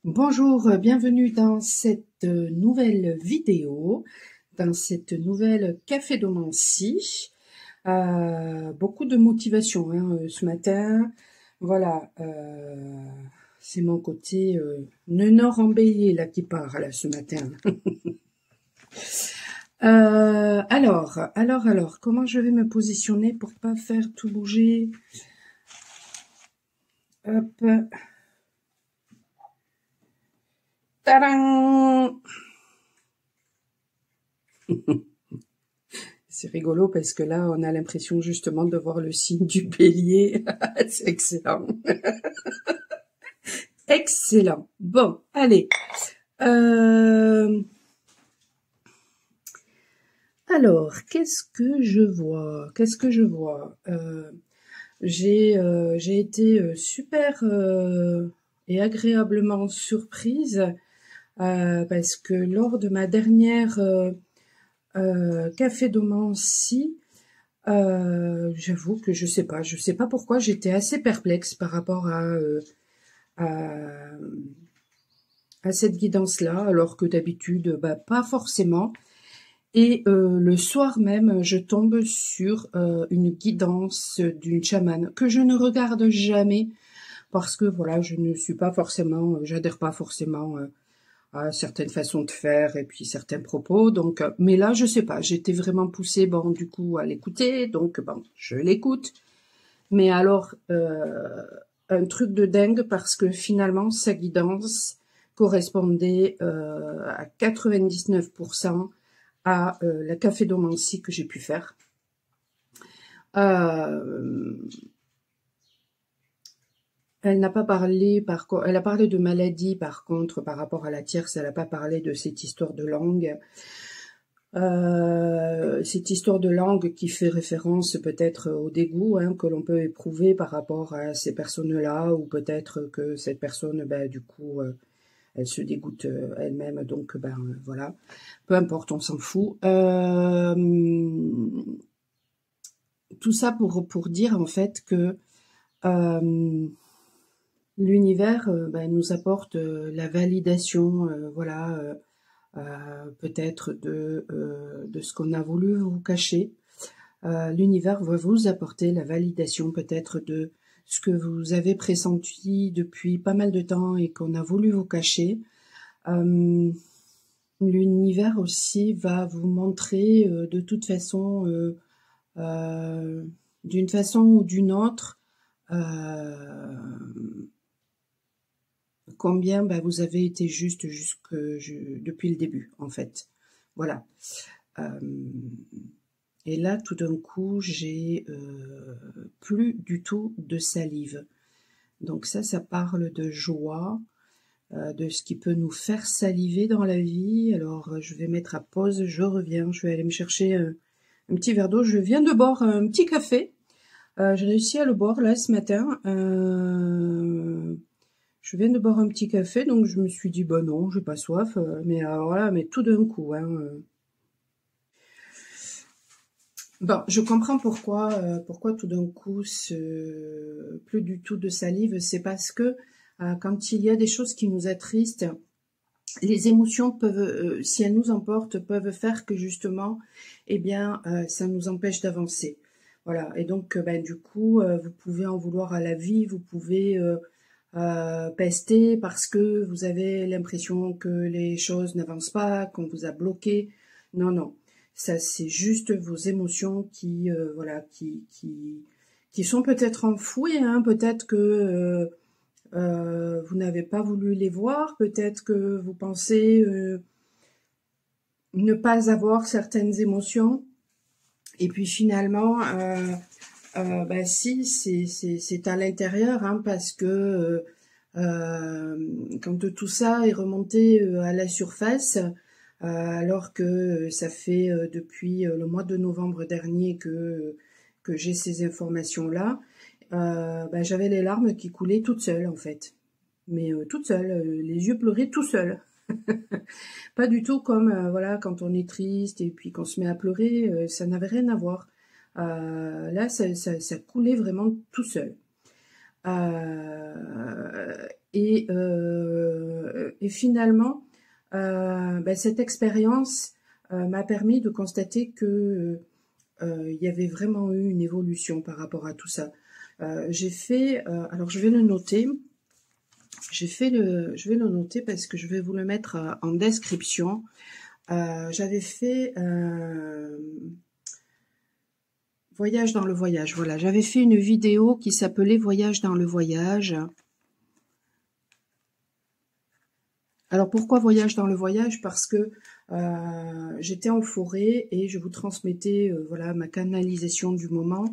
Bonjour, bienvenue dans cette nouvelle vidéo, dans cette nouvelle cafédomancie. Beaucoup de motivation ce matin. Voilà, c'est mon côté neuneur embellier là qui part là ce matin. Alors, comment je vais me positionner pour pas faire tout bouger? Hop. Tadam! C'est rigolo parce que là, on a l'impression justement de voir le signe du bélier. C'est excellent. Excellent. Bon, allez. Alors, qu'est-ce que je vois? Qu'est-ce que je vois? J'ai été super et agréablement surprise parce que lors de ma dernière cafédomancie, j'avoue que je sais pas pourquoi j'étais assez perplexe par rapport à, à cette guidance-là, alors que d'habitude, pas forcément. Et le soir même, je tombe sur une guidance d'une chamane que je ne regarde jamais parce que voilà, je ne suis pas forcément, j'adhère pas forcément à certaines façons de faire et puis certains propos. Donc, mais là, je sais pas, j'étais vraiment poussée, bon, du coup, à l'écouter. Donc, bon, je l'écoute. Mais alors, un truc de dingue parce que finalement, sa guidance correspondait à 99% à la cafédomancie que j'ai pu faire. Elle n'a pas parlé, elle a parlé de maladie, par contre, par rapport à la tierce, elle n'a pas parlé de cette histoire de langue. Cette histoire de langue qui fait référence peut-être au dégoût que l'on peut éprouver par rapport à ces personnes-là, ou peut-être que cette personne, du coup, elle se dégoûte elle-même, donc voilà. Peu importe, on s'en fout. Tout ça pour dire en fait que l'univers nous apporte la validation, voilà, peut-être de ce qu'on a voulu vous cacher. L'univers va vous apporter la validation peut-être de ce que vous avez pressenti depuis pas mal de temps et qu'on a voulu vous cacher. L'univers aussi va vous montrer de toute façon, d'une façon ou d'une autre, combien vous avez été juste depuis le début, en fait. Voilà. Et là, tout d'un coup, j'ai plus du tout de salive. Donc ça parle de joie, de ce qui peut nous faire saliver dans la vie. Alors, je vais mettre à pause, je reviens, je vais aller me chercher un petit verre d'eau. Je viens de boire un petit café. J'ai réussi à le boire là ce matin. Je viens de boire un petit café, donc je me suis dit, non, j'ai pas soif. Mais voilà, mais tout d'un coup. Bon, je comprends pourquoi tout d'un coup, plus du tout de salive. C'est parce que quand il y a des choses qui nous attristent, les émotions peuvent, si elles nous emportent, peuvent faire que justement, ça nous empêche d'avancer. Voilà. Et donc, du coup, vous pouvez en vouloir à la vie, vous pouvez pester parce que vous avez l'impression que les choses n'avancent pas, qu'on vous a bloqué. Non, non. Ça, c'est juste vos émotions qui, qui sont peut-être enfouies. Peut-être que vous n'avez pas voulu les voir. Peut-être que vous pensez ne pas avoir certaines émotions. Et puis finalement, si, c'est à l'intérieur, parce que quand tout ça est remonté à la surface, alors que ça fait depuis le mois de novembre dernier que j'ai ces informations-là, j'avais les larmes qui coulaient toutes seules en fait. Mais toutes seules, les yeux pleuraient tout seuls. Pas du tout comme voilà quand on est triste et puis qu'on se met à pleurer, ça n'avait rien à voir. Là, ça coulait vraiment tout seul. Et finalement, cette expérience m'a permis de constater que il y avait vraiment eu une évolution par rapport à tout ça. J'ai fait, alors je vais le noter, je vais le noter parce que je vais vous le mettre en description. J'avais fait Voyage dans le voyage, voilà. J'avais fait une vidéo qui s'appelait Voyage dans le voyage. Alors pourquoi Voyage dans le voyage? Parce que j'étais en forêt et je vous transmettais voilà, ma canalisation du moment.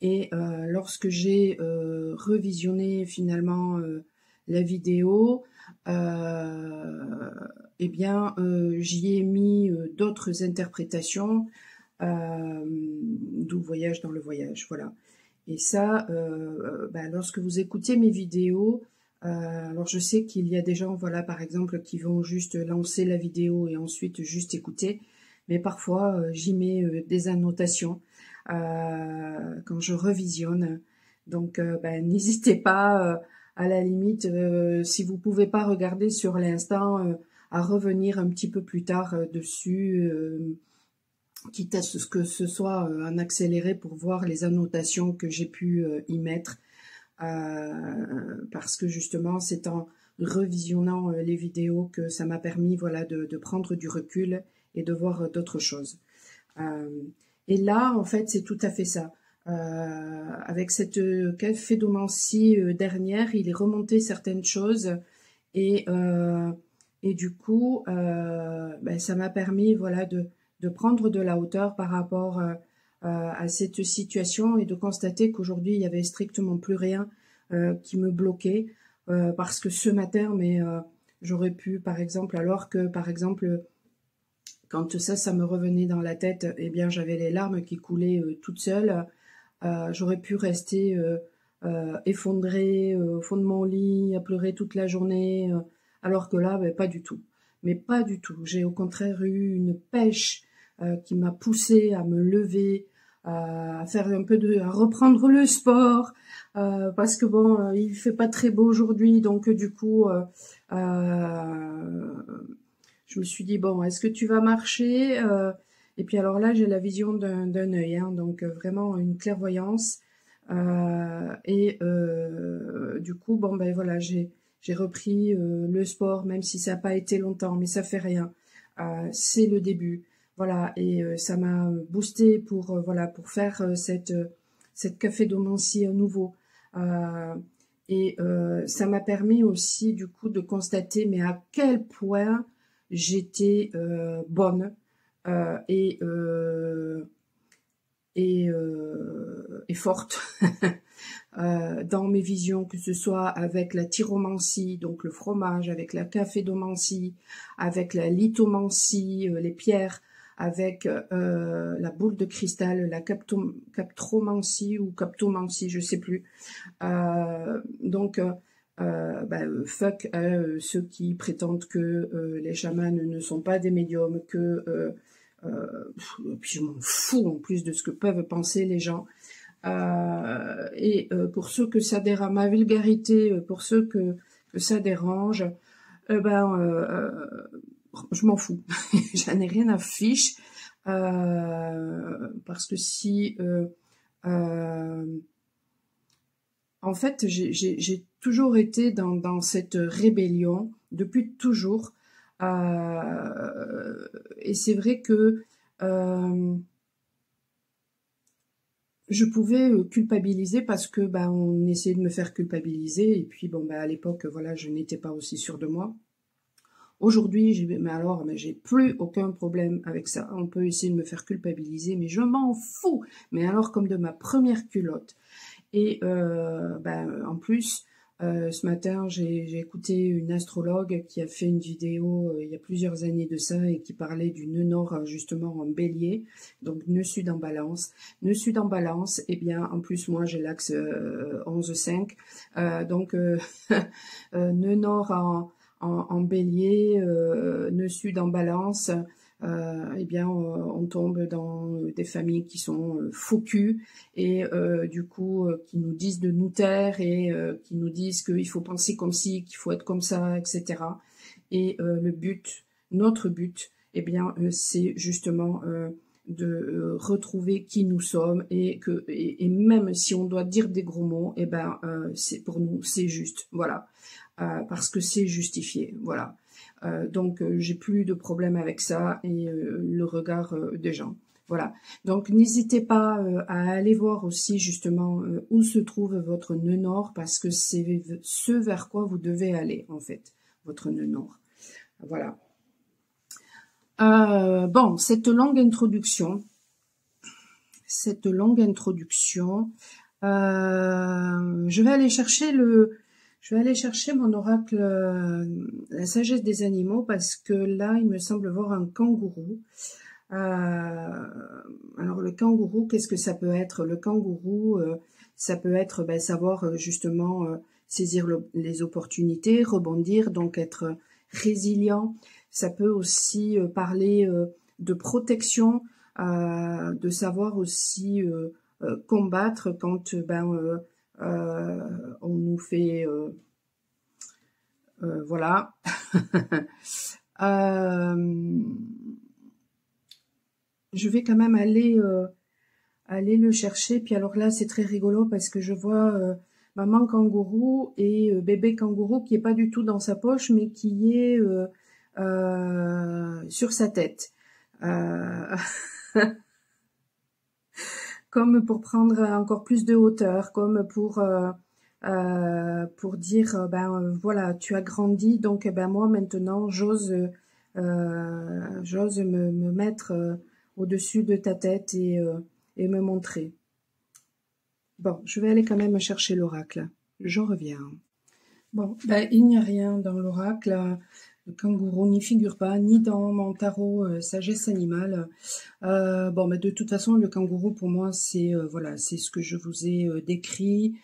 Et lorsque j'ai revisionné finalement la vidéo, eh bien j'y ai mis d'autres interprétations, d'où Voyage dans le voyage, voilà. Et ça, lorsque vous écoutez mes vidéos, alors je sais qu'il y a des gens, voilà, par exemple, qui vont juste lancer la vidéo et ensuite juste écouter, mais parfois j'y mets des annotations quand je revisionne. Donc, n'hésitez pas, à la limite, si vous pouvez pas regarder sur l'instant, à revenir un petit peu plus tard dessus, quitte à ce que ce soit en accéléré pour voir les annotations que j'ai pu y mettre. Parce que justement c'est en revisionnant les vidéos que ça m'a permis, voilà, de prendre du recul et de voir d'autres choses. Et là en fait c'est tout à fait ça. Avec cette caphédomancie dernière, il est remonté certaines choses et du coup ça m'a permis, voilà, de prendre de la hauteur par rapport à cette situation et de constater qu'aujourd'hui il y avait strictement plus rien qui me bloquait, parce que ce matin, j'aurais pu, par exemple, alors que par exemple quand ça me revenait dans la tête, eh bien j'avais les larmes qui coulaient toutes seules, j'aurais pu rester effondrée au fond de mon lit à pleurer toute la journée, alors que là pas du tout, mais pas du tout. J'ai au contraire eu une pêche qui m'a poussée à me lever, à faire un peu à reprendre le sport, parce que bon, il fait pas très beau aujourd'hui, donc du coup, je me suis dit bon, est-ce que tu vas marcher? Et puis alors là, j'ai la vision d'un œil, hein, donc vraiment une clairvoyance. Du coup, bon voilà, j'ai repris le sport, même si ça n'a pas été longtemps, mais ça fait rien. C'est le début. Voilà, et ça m'a boosté pour voilà, pour faire cette caphédomancie à nouveau. Ça m'a permis aussi du coup de constater mais à quel point j'étais bonne et forte dans mes visions, que ce soit avec la tyromancie, donc le fromage, avec la caphédomancie, avec la lithomancie, les pierres, avec la boule de cristal, la captromancie ou captomancie, je sais plus. Fuck ceux qui prétendent que les chamans ne sont pas des médiums, que puis je m'en fous en plus de ce que peuvent penser les gens. Pour ceux que ça dérange, ma vulgarité, pour ceux que ça dérange, je m'en fous. J'en ai rien à fiche, parce que si en fait j'ai toujours été dans cette rébellion depuis toujours, et c'est vrai que je pouvais culpabiliser parce que on essayait de me faire culpabiliser, et puis à l'époque voilà, je n'étais pas aussi sûre de moi. Aujourd'hui, j'ai plus aucun problème avec ça. On peut essayer de me faire culpabiliser, mais je m'en fous. Mais alors comme de ma première culotte. Et en plus, ce matin, j'ai écouté une astrologue qui a fait une vidéo il y a plusieurs années de ça et qui parlait du nœud nord justement en bélier, donc nœud sud en balance. Nœud sud en balance, eh bien en plus moi j'ai l'axe 11,5, nœud nord en bélier, nœud sud en balance, eh bien, on tombe dans des familles qui sont faux culs et du coup qui nous disent de nous taire et qui nous disent qu'il faut penser comme ci, qu'il faut être comme ça, etc. Et notre but, eh bien, c'est justement de retrouver qui nous sommes et même si on doit dire des gros mots, eh ben, c'est pour nous, c'est juste, voilà, parce que c'est justifié, voilà. Donc j'ai plus de problème avec ça et le regard des gens. Voilà. Donc n'hésitez pas à aller voir aussi justement où se trouve votre nœud nord parce que c'est ce vers quoi vous devez aller en fait, votre nœud nord. Voilà. Bon, cette longue introduction, je vais aller chercher mon oracle, la sagesse des animaux, parce que là, il me semble voir un kangourou. Alors le kangourou, qu'est-ce que ça peut être? Le kangourou, ça peut être savoir justement saisir les opportunités, rebondir, donc être résilient. Ça peut aussi parler de protection, de savoir aussi combattre quand on nous fait voilà. Je vais quand même aller le chercher. Puis alors là, c'est très rigolo parce que je vois maman kangourou et bébé kangourou qui est pas du tout dans sa poche, mais qui est sur sa tête. Comme pour prendre encore plus de hauteur, comme pour dire voilà, tu as grandi, donc moi maintenant j'ose me mettre au-dessus de ta tête et me montrer. Bon, je vais aller quand même chercher l'oracle. Je reviens. Bon, il n'y a rien dans l'oracle. Le kangourou n'y figure pas, ni dans mon tarot sagesse animale. Bon, mais de toute façon, le kangourou pour moi, c'est voilà, c'est ce que je vous ai décrit.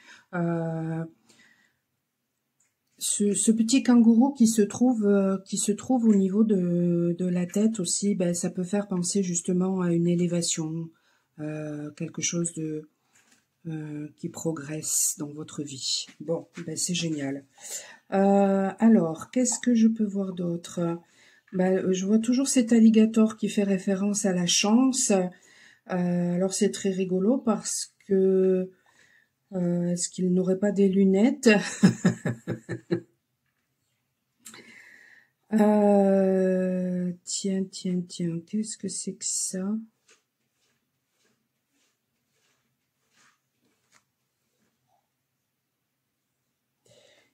Ce petit kangourou qui se trouve au niveau de la tête aussi, ça peut faire penser justement à une élévation, quelque chose de qui progresse dans votre vie. Bon, c'est génial. Alors, qu'est-ce que je peux voir d'autre? Je vois toujours cet alligator qui fait référence à la chance. Alors c'est très rigolo parce que est-ce qu'il n'aurait pas des lunettes? Tiens, qu'est-ce que c'est que ça?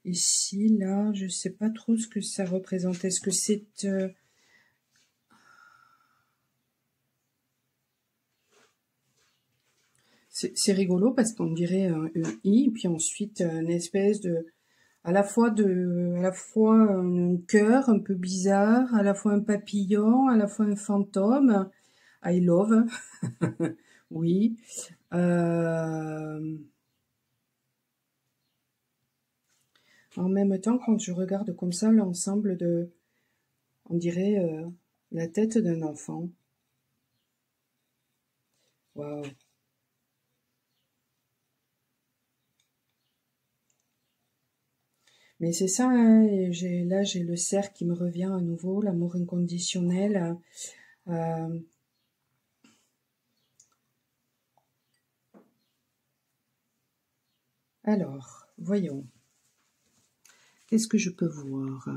Ici, là, je sais pas trop ce que ça représente. Est-ce que c'est... c'est rigolo parce qu'on dirait un I, puis ensuite une espèce de... à la fois un cœur un peu bizarre, à la fois un papillon, à la fois un fantôme. I love. Oui. En même temps, quand je regarde comme ça l'ensemble de... on dirait la tête d'un enfant. Waouh. Mais c'est ça, hein, et j'ai le cerf qui me revient à nouveau, l'amour inconditionnel. Alors, voyons. Qu'est-ce que je peux voir?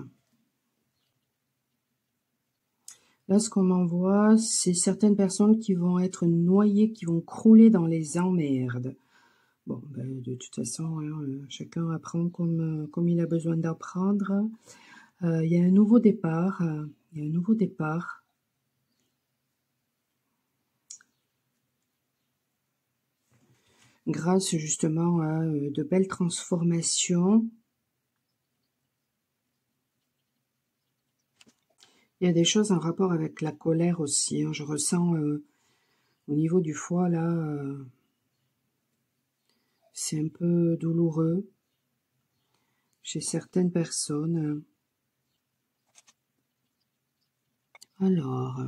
Là, ce qu'on m'envoie, c'est certaines personnes qui vont être noyées, qui vont crouler dans les emmerdes. Bon, de toute façon, hein, chacun apprend comme il a besoin d'apprendre. Il y a un nouveau départ. Grâce justement à de belles transformations. Il y a des choses en rapport avec la colère aussi. Hein. Je ressens au niveau du foie, là, c'est un peu douloureux chez certaines personnes. Alors,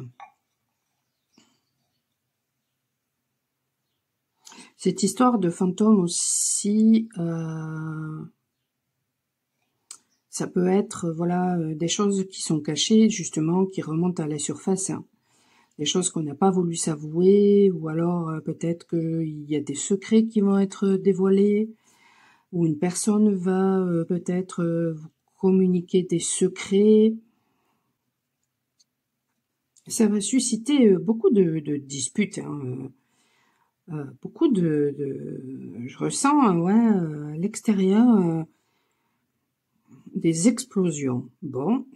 cette histoire de fantôme aussi, ça peut être, voilà, des choses qui sont cachées, justement, qui remontent à la surface, hein. Des choses qu'on n'a pas voulu s'avouer, ou alors peut-être qu'il y a des secrets qui vont être dévoilés, ou une personne va peut-être vous communiquer des secrets. Ça va susciter beaucoup de disputes, hein, beaucoup je ressens, ouais, à l'extérieur, des explosions. Bon.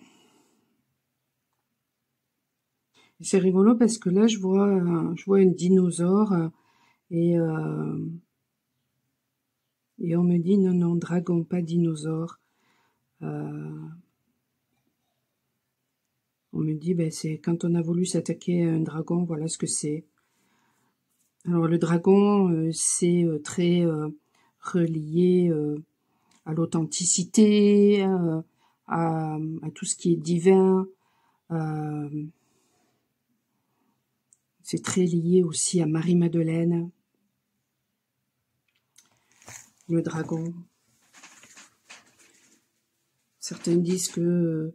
C'est rigolo parce que là, je vois une dinosaure et on me dit non, non, dragon, pas dinosaure. On me dit, ben, c'est quand on a voulu s'attaquer à un dragon, voilà ce que c'est. Alors le dragon, c'est très relié à l'authenticité, à tout ce qui est divin. C'est très lié aussi à Marie-Madeleine, le dragon. Certains disent que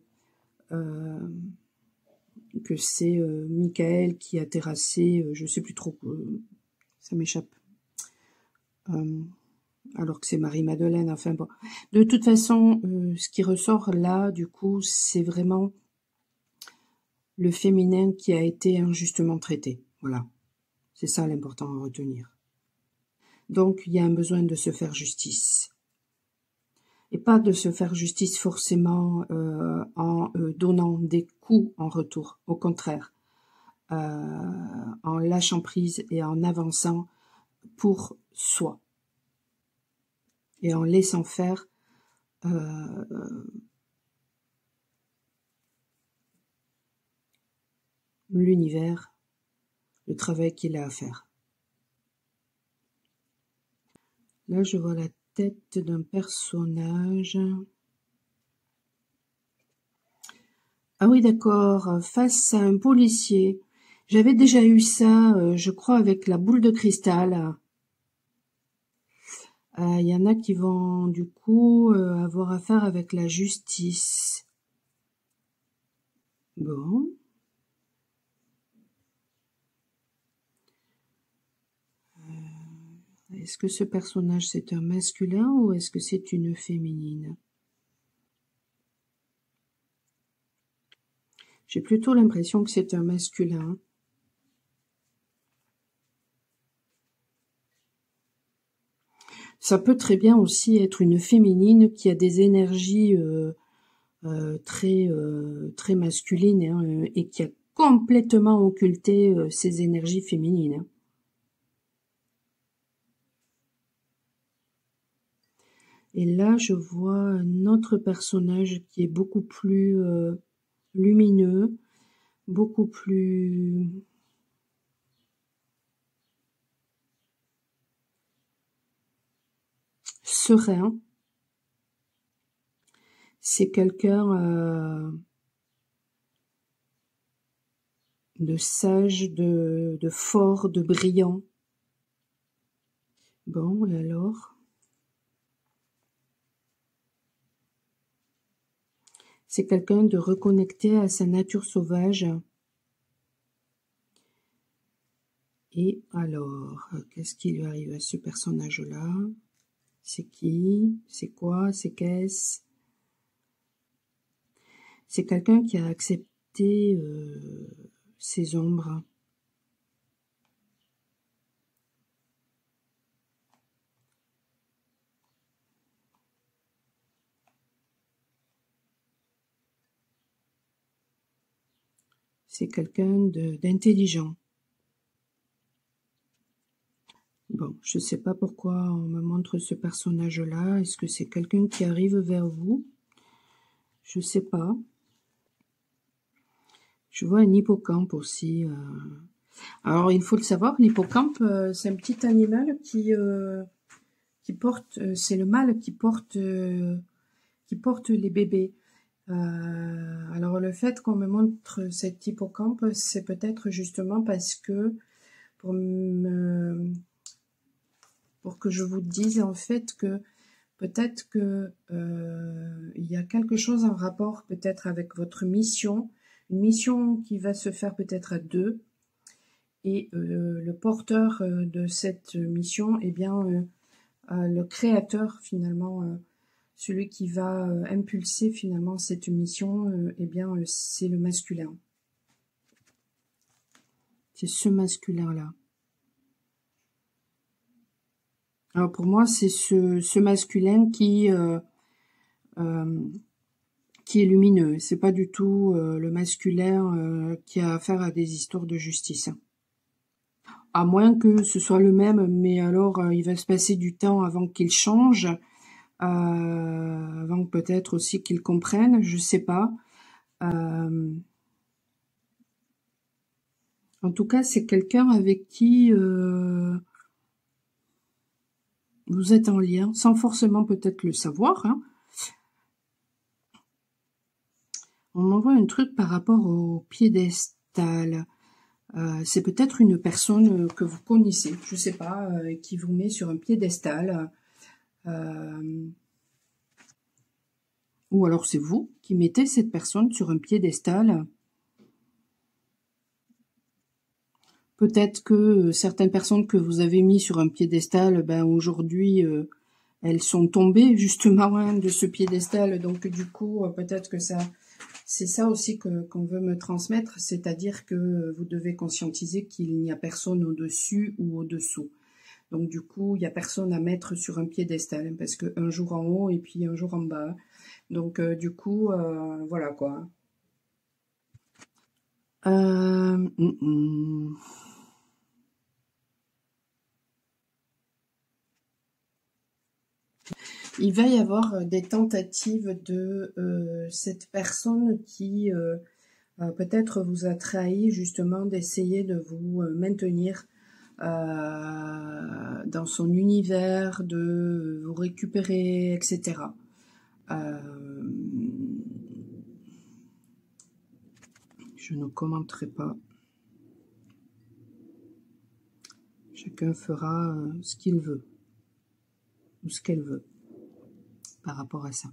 c'est Michael qui a terrassé, je sais plus trop, ça m'échappe. Alors que c'est Marie-Madeleine, enfin bon. De toute façon, ce qui ressort là, du coup, c'est vraiment le féminin qui a été injustement traité. Voilà. C'est ça l'important à retenir. Donc, il y a un besoin de se faire justice. Et pas de se faire justice forcément en donnant des coups en retour. Au contraire, en lâchant prise et en avançant pour soi. Et en laissant faire l'univers, le travail qu'il a à faire. Là, je vois la tête d'un personnage. Ah oui, d'accord, face à un policier. J'avais déjà eu ça, je crois, avec la boule de cristal. Il y en a qui vont, du coup, avoir affaire avec la justice. Bon. Est-ce que ce personnage, c'est un masculin ou est-ce que c'est une féminine? J'ai plutôt l'impression que c'est un masculin. Ça peut très bien aussi être une féminine qui a des énergies très masculines, hein, et qui a complètement occulté ses énergies féminines. Hein. Et là, je vois un autre personnage qui est beaucoup plus lumineux, beaucoup plus serein. C'est quelqu'un de sage, de fort, de brillant. Bon, et alors? C'est quelqu'un de reconnecté à sa nature sauvage. Et alors, qu'est-ce qui lui arrive à ce personnage-là? C'est qui? C'est quoi? C'est qu'est-ce? C'est quelqu'un qui a accepté ses ombres. C'est quelqu'un d'intelligent. Bon, je ne sais pas pourquoi on me montre ce personnage-là. Est-ce que c'est quelqu'un qui arrive vers vous? Je ne sais pas. Je vois un hippocampe aussi. Alors, il faut le savoir, l'hippocampe, c'est un petit animal qui porte, c'est le mâle qui porte les bébés. Alors le fait qu'on me montre cet hippocampe, c'est peut-être justement parce que pour que je vous dise en fait que peut-être que il y a quelque chose en rapport peut-être avec votre mission, une mission qui va se faire peut-être à deux, et le porteur de cette mission, eh bien le créateur finalement, celui qui va impulser finalement cette mission, eh bien c'est le masculin. C'est ce masculin-là. Alors pour moi, c'est ce masculin qui est lumineux. C'est pas du tout le masculin qui a affaire à des histoires de justice. À moins que ce soit le même, mais alors il va se passer du temps avant qu'il change, avant peut-être aussi qu'il comprenne, je sais pas. En tout cas, c'est quelqu'un avec qui vous êtes en lien, sans forcément peut-être le savoir. Hein. On m'envoie un truc par rapport au piédestal. C'est peut-être une personne que vous connaissez, je sais pas, qui vous met sur un piédestal. Ou alors c'est vous qui mettez cette personne sur un piédestal. Peut-être que certaines personnes que vous avez mis sur un piédestal, ben aujourd'hui, elles sont tombées justement hein, de ce piédestal. Donc du coup, peut-être que ça, c'est ça aussi qu'on veut me transmettre, c'est-à-dire que vous devez conscientiser qu'il n'y a personne au-dessus ou au-dessous. Donc du coup, il n'y a personne à mettre sur un piédestal, hein, parce que un jour en haut et puis un jour en bas. Donc du coup, voilà quoi. Il va y avoir des tentatives de cette personne qui peut-être vous a trahi, justement, d'essayer de vous maintenir dans son univers, de vous récupérer, etc. Je ne commenterai pas. Chacun fera ce qu'il veut ou ce qu'elle veut par rapport à ça.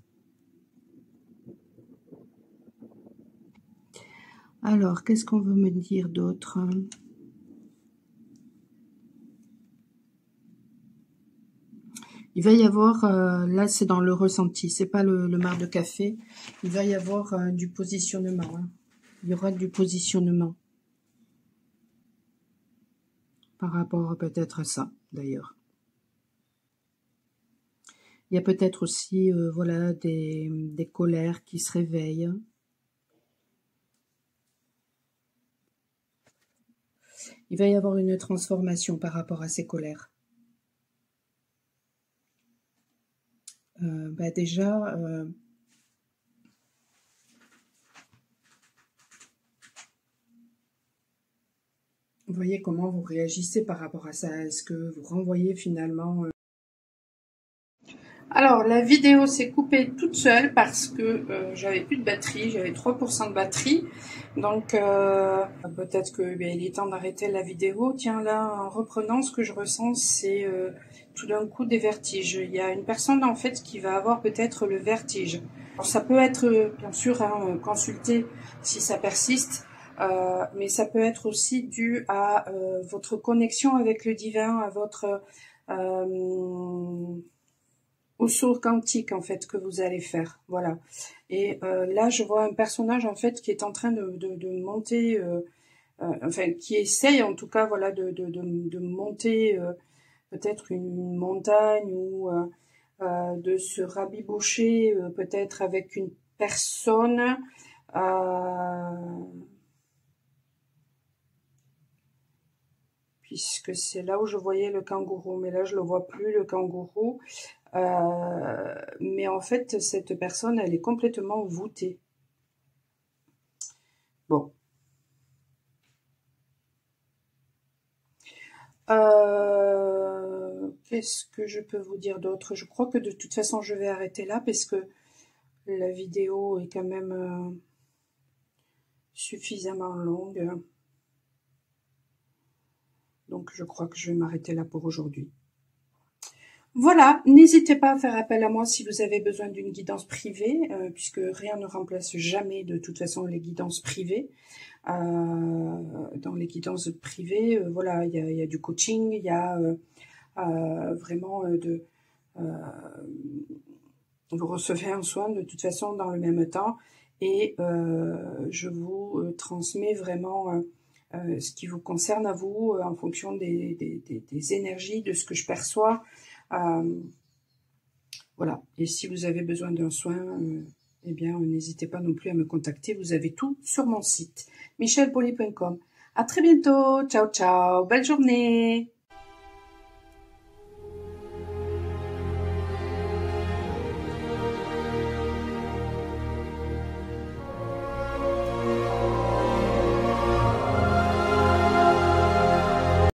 Alors, qu'est-ce qu'on veut me dire d'autre ? Il va y avoir, là c'est dans le ressenti, c'est pas le marc de café, il va y avoir du positionnement. Hein. Il y aura du positionnement. Par rapport peut-être à ça, d'ailleurs. Il y a peut-être aussi, voilà, des colères qui se réveillent. Il va y avoir une transformation par rapport à ces colères. Bah déjà, vous voyez comment vous réagissez par rapport à ça. Est-ce que vous renvoyez finalement Alors, la vidéo s'est coupée toute seule parce que j'avais plus de batterie, j'avais 3% de batterie. Donc, peut-être que il est temps d'arrêter la vidéo. Tiens, là, en reprenant, ce que je ressens, c'est tout d'un coup des vertiges. Il y a une personne, en fait, qui va avoir peut-être le vertige. Alors, ça peut être, bien sûr, hein, consulté si ça persiste, mais ça peut être aussi dû à votre connexion avec le divin, à votre... au saut quantique en fait que vous allez faire, voilà. Et là je vois un personnage en fait qui est en train de monter, enfin qui essaye en tout cas voilà de monter peut-être une montagne ou de se rabibocher peut-être avec une personne. Puisque c'est là où je voyais le kangourou, mais là je le vois plus le kangourou. Mais en fait, cette personne, elle est complètement voûtée. Bon. Qu'est-ce que je peux vous dire d'autre? Je crois que de toute façon, je vais arrêter là parce que La vidéo est quand même suffisamment longue. Donc, je crois que je vais m'arrêter là pour aujourd'hui. Voilà, n'hésitez pas à faire appel à moi si vous avez besoin d'une guidance privée, puisque rien ne remplace jamais de toute façon les guidances privées. Dans les guidances privées, voilà, il y a du coaching, il y a vraiment vous recevez un soin de toute façon dans le même temps, et je vous transmets vraiment ce qui vous concerne à vous, en fonction des énergies, de ce que je perçois. Voilà, et si vous avez besoin d'un soin, eh bien, n'hésitez pas non plus à me contacter. Vous avez tout sur mon site, michelpoli.com. À très bientôt. Ciao, ciao. Belle journée.